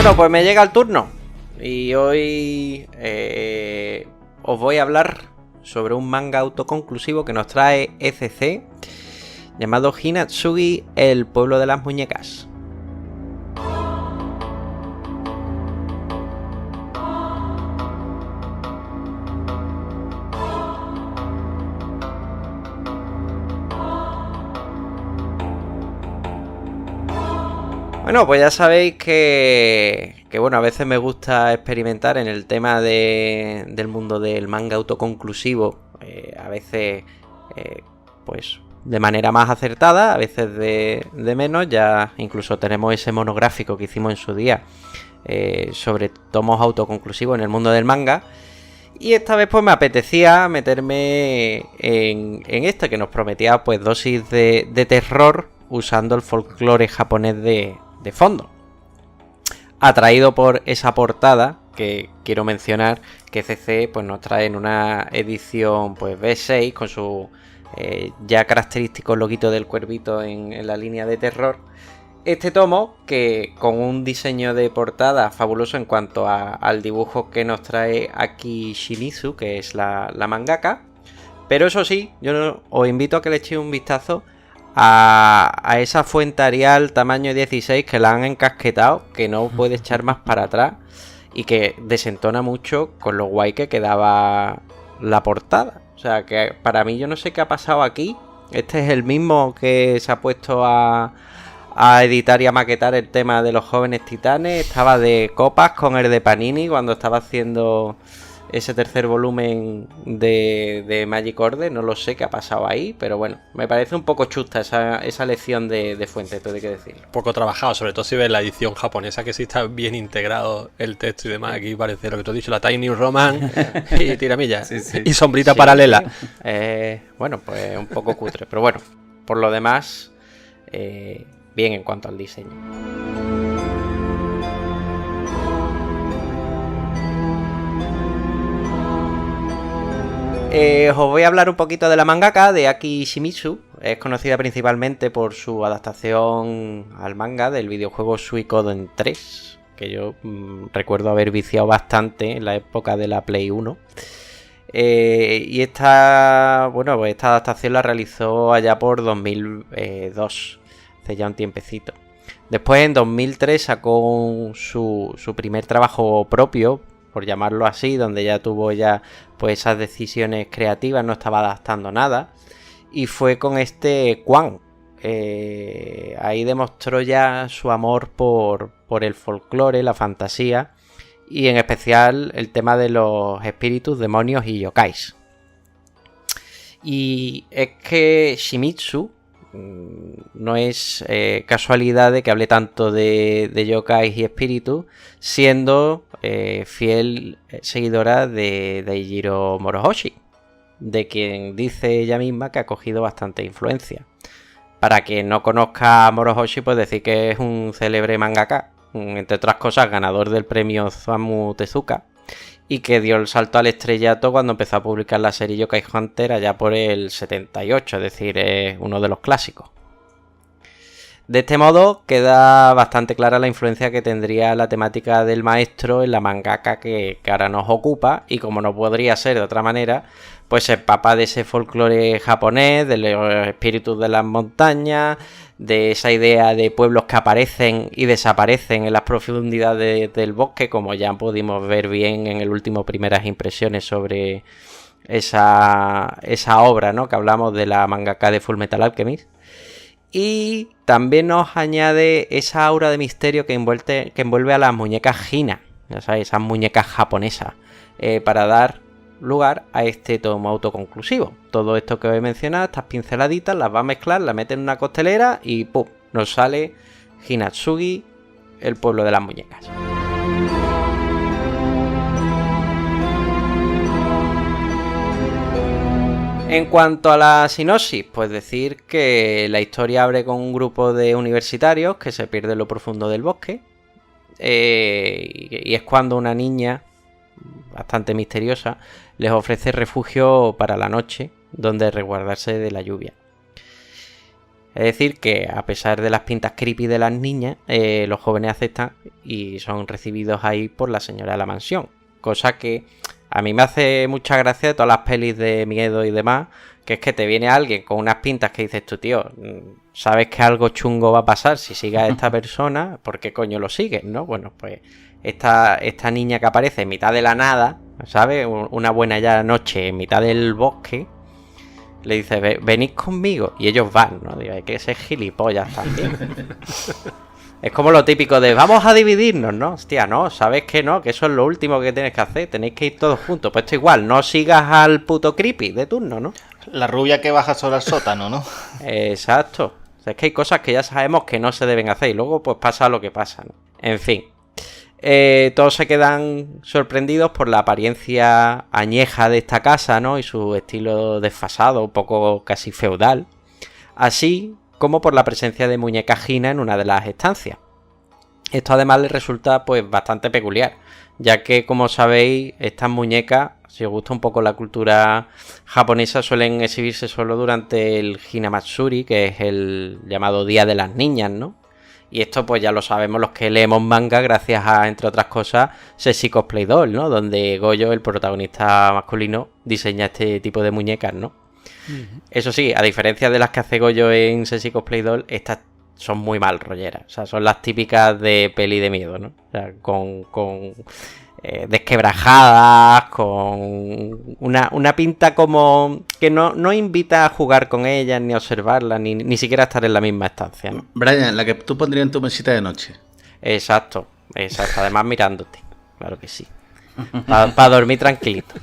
Bueno, pues me llega el turno y hoy os voy a hablar sobre un manga autoconclusivo que nos trae ECC llamado Hinatsugi, el pueblo de las muñecas. Bueno, pues ya sabéis que bueno, a veces me gusta experimentar en el tema del mundo del manga autoconclusivo, a veces pues de manera más acertada, a veces de menos. Ya incluso tenemos ese monográfico que hicimos en su día sobre tomos autoconclusivos en el mundo del manga. Y esta vez pues me apetecía meterme en esta que nos prometía pues dosis de terror usando el folclore japonés de fondo. Atraído por esa portada que quiero mencionar, que CC pues nos trae en una edición pues B6 con su ya característico loguito del cuervito en la línea de terror. Este tomo, que con un diseño de portada fabuloso en cuanto al dibujo que nos trae Aki Shimizu, que es la mangaka. Pero eso sí, yo os invito a que le echéis un vistazo a esa fuente Arial tamaño 16 que la han encasquetado, que no puede echar más para atrás y que desentona mucho con lo guay que quedaba la portada. O sea, que para mí yo no sé qué ha pasado aquí. Este es el mismo que se ha puesto a editar y a maquetar el tema de los jóvenes titanes. Estaba de copas con el de Panini cuando estaba haciendo ese tercer volumen de Magic Order. No lo sé qué ha pasado ahí, pero bueno, me parece un poco chusta esa lección de fuente, todo hay que decirlo. Poco trabajado, sobre todo si ves la edición japonesa, que sí está bien integrado el texto y demás. Aquí parece lo que tú has dicho, la Tiny Roman y tiramilla, sí. Y sombrita paralela. Bueno, pues un poco cutre, pero bueno, por lo demás, bien en cuanto al diseño. Os voy a hablar un poquito de la mangaka, de Aki Shimizu. Es conocida principalmente por su adaptación al manga del videojuego Suikoden 3, que yo recuerdo haber viciado bastante en la época de la Play 1. Y esta adaptación la realizó allá por 2002, hace ya un tiempecito. Después en 2003 sacó su primer trabajo propio, por llamarlo así, donde ya tuvo pues esas decisiones creativas, no estaba adaptando nada, y fue con este Quan. Ahí demostró ya su amor por el folclore, la fantasía, y en especial el tema de los espíritus, demonios y yokais. Y es que Shimizu no es casualidad de que hable tanto de yokais y espíritus, siendo fiel seguidora de Eijiro Morohoshi, de quien dice ella misma que ha cogido bastante influencia. Para quien no conozca a Morohoshi, pues decir que es un célebre mangaka, entre otras cosas ganador del premio Osamu Tezuka, y que dio el salto al estrellato cuando empezó a publicar la serie Yokai Hunter allá por el 78, es decir, es uno de los clásicos. De este modo queda bastante clara la influencia que tendría la temática del maestro en la mangaka que ahora nos ocupa, y como no podría ser de otra manera, pues se empapa de ese folclore japonés, de los espíritus de las montañas, de esa idea de pueblos que aparecen y desaparecen en las profundidades del bosque, como ya pudimos ver bien en el último Primeras Impresiones sobre esa obra, ¿no?, que hablamos de la mangaka de Fullmetal Alchemist. Y también nos añade esa aura de misterio que envuelve a las muñecas Hina, ya sabéis, esas muñecas japonesas, para dar lugar a este tomo autoconclusivo. Todo esto que os he mencionado, estas pinceladitas, las va a mezclar, las mete en una costelera y ¡pum!, nos sale Hinatsugi, el pueblo de las muñecas. En cuanto a la sinopsis, pues decir que la historia abre con un grupo de universitarios que se pierde en lo profundo del bosque, y es cuando una niña bastante misteriosa les ofrece refugio para la noche, donde resguardarse de la lluvia. Es decir, que a pesar de las pintas creepy de las niñas, los jóvenes aceptan y son recibidos ahí por la señora de la mansión. Cosa que a mí me hace mucha gracia de todas las pelis de miedo y demás, que es que te viene alguien con unas pintas que dices tú, tío, sabes que algo chungo va a pasar si sigues a esta persona, ¿por qué coño lo sigues, no? Bueno, pues esta niña que aparece en mitad de la nada, ¿sabes? Una buena ya noche en mitad del bosque, le dice, venid conmigo, y ellos van, ¿no? Digo, hay que ser gilipollas también. Es como lo típico de, vamos a dividirnos, ¿no? Hostia, no, ¿sabes qué no? Que eso es lo último que tienes que hacer, tenéis que ir todos juntos. Pues esto igual, no sigas al puto creepy de turno, ¿no? La rubia que baja sobre el sótano, ¿no? Exacto. O sea, es que hay cosas que ya sabemos que no se deben hacer y luego pues pasa lo que pasa, ¿no? En fin. Todos se quedan sorprendidos por la apariencia añeja de esta casa, ¿no? Y su estilo desfasado, un poco casi feudal. Así como por la presencia de muñecas Gina en una de las estancias. Esto además les resulta pues bastante peculiar, ya que como sabéis, estas muñecas, si os gusta un poco la cultura japonesa, suelen exhibirse solo durante el Hinamatsuri, que es el llamado Día de las Niñas, ¿no? Y esto pues ya lo sabemos los que leemos manga gracias a, entre otras cosas, Sexy Cosplay Doll, ¿no? Donde Goyo, el protagonista masculino, diseña este tipo de muñecas, ¿no? Uh-huh. Eso sí, a diferencia de las que hace Goyo en Sexy Cosplay Doll, estas son muy mal rolleras. O sea, son las típicas de peli de miedo, ¿no? O sea, con desquebrajadas, con una pinta como que no invita a jugar con ellas, ni a observarlas, ni siquiera a estar en la misma estancia, ¿no? Brian, la que tú pondrías en tu mesita de noche. Exacto. Además mirándote. Claro que sí. Para dormir tranquilito.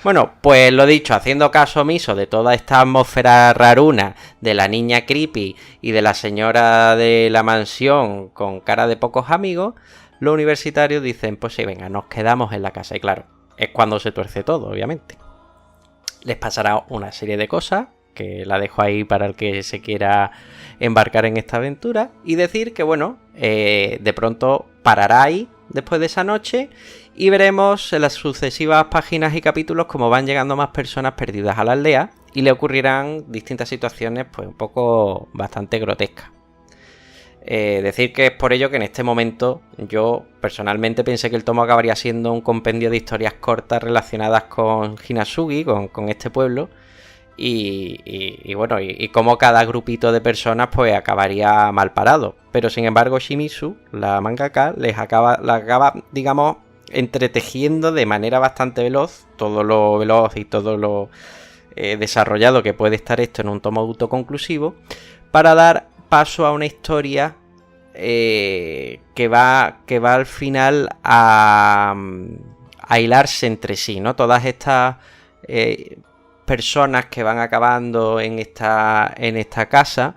Bueno, pues lo dicho, haciendo caso omiso de toda esta atmósfera raruna de la niña creepy y de la señora de la mansión con cara de pocos amigos, los universitarios dicen, pues sí, venga, nos quedamos en la casa. Y claro, es cuando se tuerce todo, obviamente. Les pasará una serie de cosas, que la dejo ahí para el que se quiera embarcar en esta aventura, y decir que, bueno, de pronto parará ahí después de esa noche y veremos en las sucesivas páginas y capítulos cómo van llegando más personas perdidas a la aldea y le ocurrirán distintas situaciones pues un poco bastante grotescas. Decir que es por ello que en este momento yo personalmente pensé que el tomo acabaría siendo un compendio de historias cortas relacionadas con Hinasugi, con este pueblo, y bueno, y cómo cada grupito de personas pues acabaría mal parado. Pero sin embargo Shimizu, la mangaka, la acaba, digamos, entretejiendo de manera bastante veloz, todo lo veloz y todo lo desarrollado que puede estar esto en un tomo autoconclusivo, para dar paso a una historia que va al final a hilarse entre sí, ¿no? Todas estas personas que van acabando en esta casa,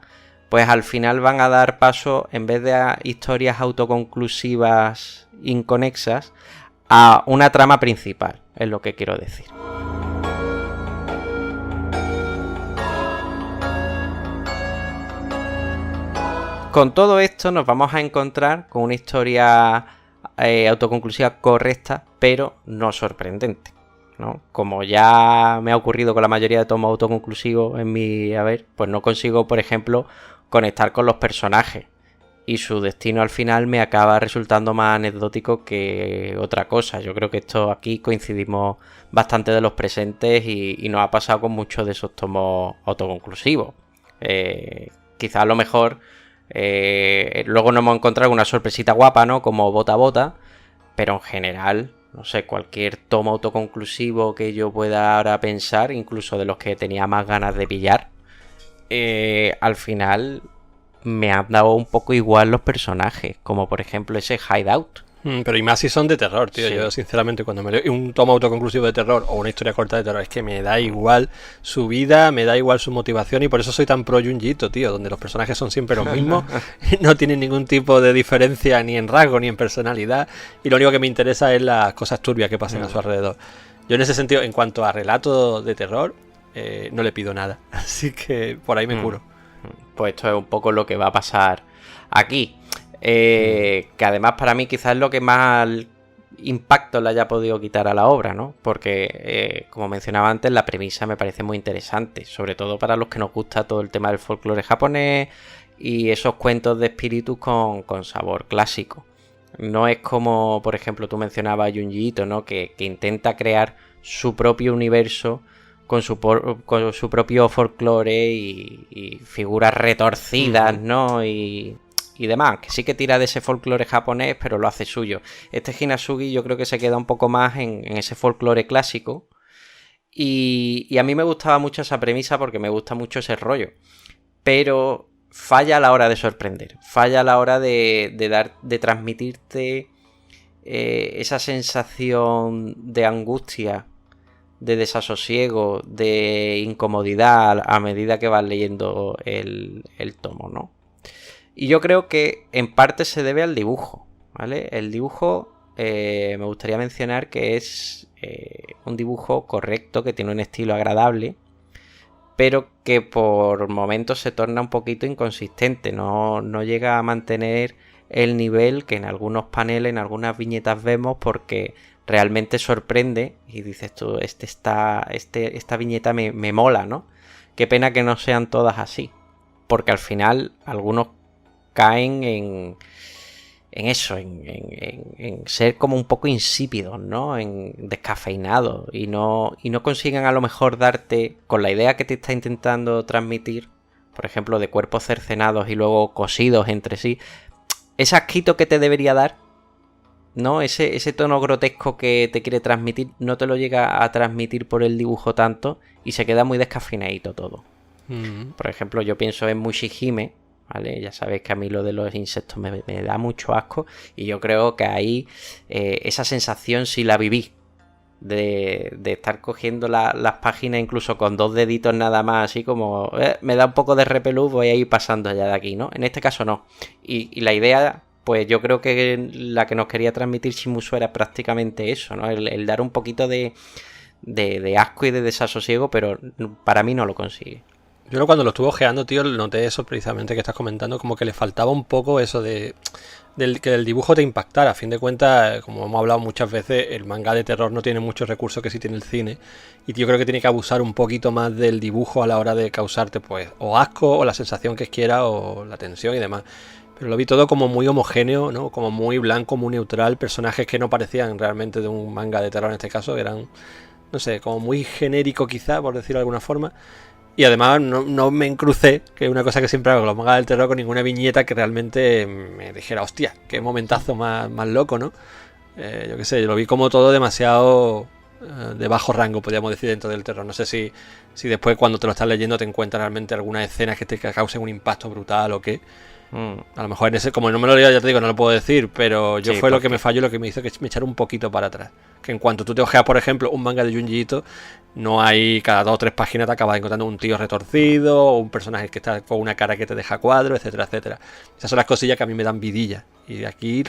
pues al final van a dar paso, en vez de a historias autoconclusivas inconexas, a una trama principal, es lo que quiero decir. Con todo esto nos vamos a encontrar con una historia autoconclusiva correcta, pero no sorprendente, ¿no? Como ya me ha ocurrido con la mayoría de tomos autoconclusivos en mi haber, pues no consigo, por ejemplo, conectar con los personajes y su destino al final me acaba resultando más anecdótico que otra cosa. Yo creo que esto aquí coincidimos bastante de los presentes y nos ha pasado con muchos de esos tomos autoconclusivos. Quizás a lo mejor luego nos hemos encontrado una sorpresita guapa, ¿no? Como Bota Bota, pero en general, no sé, cualquier tomo autoconclusivo que yo pueda ahora pensar, incluso de los que tenía más ganas de pillar, al final me han dado un poco igual los personajes, como por ejemplo ese Hideout. Pero y más si son de terror, tío. Sí. Yo sinceramente cuando me leo un tomo autoconclusivo de terror o una historia corta de terror, es que me da igual su vida, me da igual su motivación, y por eso soy tan pro Junjito, tío, donde los personajes son siempre los mismos, no tienen ningún tipo de diferencia ni en rasgo ni en personalidad, y lo único que me interesa es las cosas turbias que pasen a su alrededor. Yo en ese sentido, en cuanto a relato de terror, no le pido nada, así que por ahí me curo. Pues esto es un poco lo que va a pasar aquí. Que además para mí quizás es lo que más impacto le haya podido quitar a la obra, ¿no? Porque, como mencionaba antes, la premisa me parece muy interesante, sobre todo para los que nos gusta todo el tema del folclore japonés y esos cuentos de espíritus con sabor clásico. No es como, por ejemplo, tú mencionabas a Junji Ito, ¿no? Que intenta crear su propio universo con su propio folclore y figuras retorcidas, ¿no? Y demás, que sí que tira de ese folclore japonés, pero lo hace suyo. Este Hinasugi yo creo que se queda un poco más en ese folclore clásico. Y a mí me gustaba mucho esa premisa porque me gusta mucho ese rollo. Pero falla a la hora de sorprender. Falla a la hora de transmitirte esa sensación de angustia, de desasosiego, de incomodidad a medida que vas leyendo el tomo, ¿no? Y yo creo que en parte se debe al dibujo, ¿vale? El dibujo me gustaría mencionar que es un dibujo correcto, que tiene un estilo agradable, pero que por momentos se torna un poquito inconsistente, no llega a mantener el nivel que en algunos paneles, en algunas viñetas vemos, porque realmente sorprende y dices tú, esta viñeta me mola, ¿no? Qué pena que no sean todas así, porque al final algunos caen en eso, en ser como un poco insípidos, ¿no? En descafeinados y no consiguen a lo mejor darte con la idea que te está intentando transmitir, por ejemplo, de cuerpos cercenados y luego cosidos entre sí, ese asquito que te debería dar, ¿no? Ese tono grotesco que te quiere transmitir no te lo llega a transmitir por el dibujo tanto y se queda muy descafeinadito todo. Por ejemplo, yo pienso en Mushihime, ¿vale? Ya sabéis que a mí lo de los insectos me da mucho asco y yo creo que ahí esa sensación sí la viví de estar cogiendo las páginas incluso con 2 deditos nada más, así como me da un poco de repelús, voy a ir pasando ya de aquí, ¿no? En este caso no. Y la idea, pues yo creo que la que nos quería transmitir Shimizu era prácticamente eso, ¿no? El dar un poquito de asco y de desasosiego, pero para mí no lo consigue. Yo cuando lo estuve ojeando, tío, noté eso precisamente que estás comentando, como que le faltaba un poco eso que el dibujo te impactara. A fin de cuentas, como hemos hablado muchas veces, el manga de terror no tiene muchos recursos que sí tiene el cine. Y yo creo que tiene que abusar un poquito más del dibujo a la hora de causarte, pues, o asco, o la sensación que quiera, o la tensión y demás. Pero lo vi todo como muy homogéneo, ¿no? Como muy blanco, muy neutral. Personajes que no parecían realmente de un manga de terror en este caso, eran, no sé, como muy genérico quizá, por decirlo de alguna forma. Y además no me encrucé, que es una cosa que siempre hago con los mangas del terror, con ninguna viñeta que realmente me dijera, hostia, qué momentazo más loco, ¿no? Yo qué sé, yo lo vi como todo demasiado de bajo rango, podríamos decir, dentro del terror. No sé si después cuando te lo estás leyendo te encuentras realmente algunas escenas que te causen un impacto brutal o qué. A lo mejor en ese, como no me lo leo, ya te digo, no lo puedo decir, pero yo fue lo que me falló, lo que me hizo que me echara un poquito para atrás. Que en cuanto tú te ojeas, por ejemplo, un manga de Junji Ito, no hay, cada 2 o 3 páginas te acabas encontrando un tío retorcido o un personaje que está con una cara que te deja cuadro, etcétera, etcétera. Esas son las cosillas que a mí me dan vidilla. Y de aquí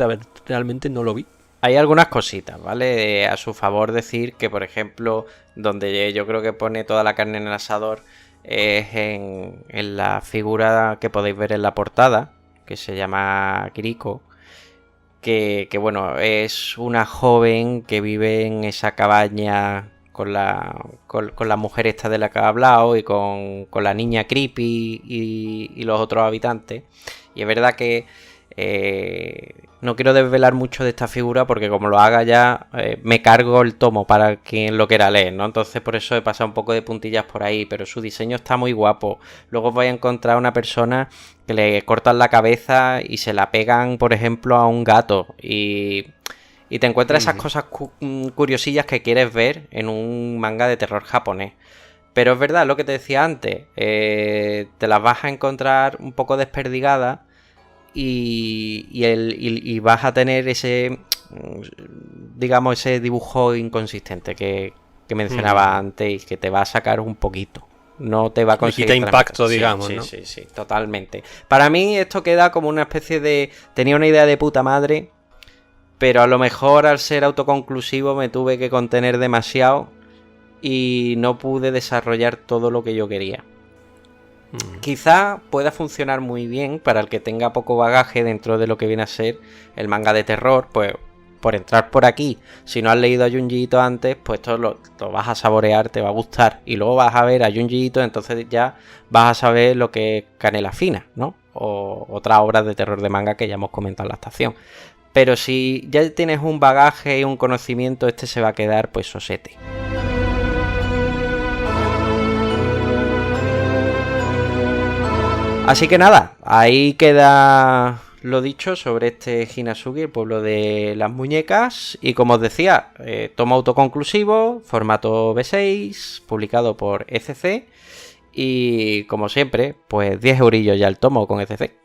realmente no lo vi. Hay algunas cositas, ¿vale? A su favor decir que, por ejemplo, donde yo creo que pone toda la carne en el asador es en la figura que podéis ver en la portada, que se llama Kiriko, que bueno, es una joven que vive en esa cabaña con la mujer esta de la que he hablado y con la niña creepy y los otros habitantes. Y es verdad que no quiero desvelar mucho de esta figura porque como lo haga ya me cargo el tomo para quien lo quiera leer, ¿no? Entonces por eso he pasado un poco de puntillas por ahí, pero su diseño está muy guapo. Luego vais a encontrar una persona que le cortan la cabeza y se la pegan, por ejemplo, a un gato y te encuentras esas cosas curiosillas que quieres ver en un manga de terror japonés. Pero es verdad, lo que te decía antes, te las vas a encontrar un poco desperdigadas y vas a tener ese, digamos, ese dibujo inconsistente que mencionaba antes y que te va a sacar un poquito. No te va a conseguir. Le quita impacto, digamos, sí, ¿no? Sí, totalmente. Para mí esto queda como una especie de... Tenía una idea de puta madre, pero a lo mejor al ser autoconclusivo me tuve que contener demasiado y no pude desarrollar todo lo que yo quería. Quizá pueda funcionar muy bien para el que tenga poco bagaje dentro de lo que viene a ser el manga de terror, pues por entrar por aquí, si no has leído a Junji Ito antes, pues esto lo vas a saborear, te va a gustar. Y luego vas a ver a Junji Ito, entonces ya vas a saber lo que es Canela Fina, ¿no? O otras obras de terror de manga que ya hemos comentado en la estación. Pero si ya tienes un bagaje y un conocimiento, este se va a quedar pues sosete. Así que nada, ahí queda lo dicho sobre este Hinasugi, el pueblo de las muñecas. Y como os decía, tomo autoconclusivo, formato B6, publicado por ECC. Y como siempre, pues 10 eurillos ya el tomo con ECC.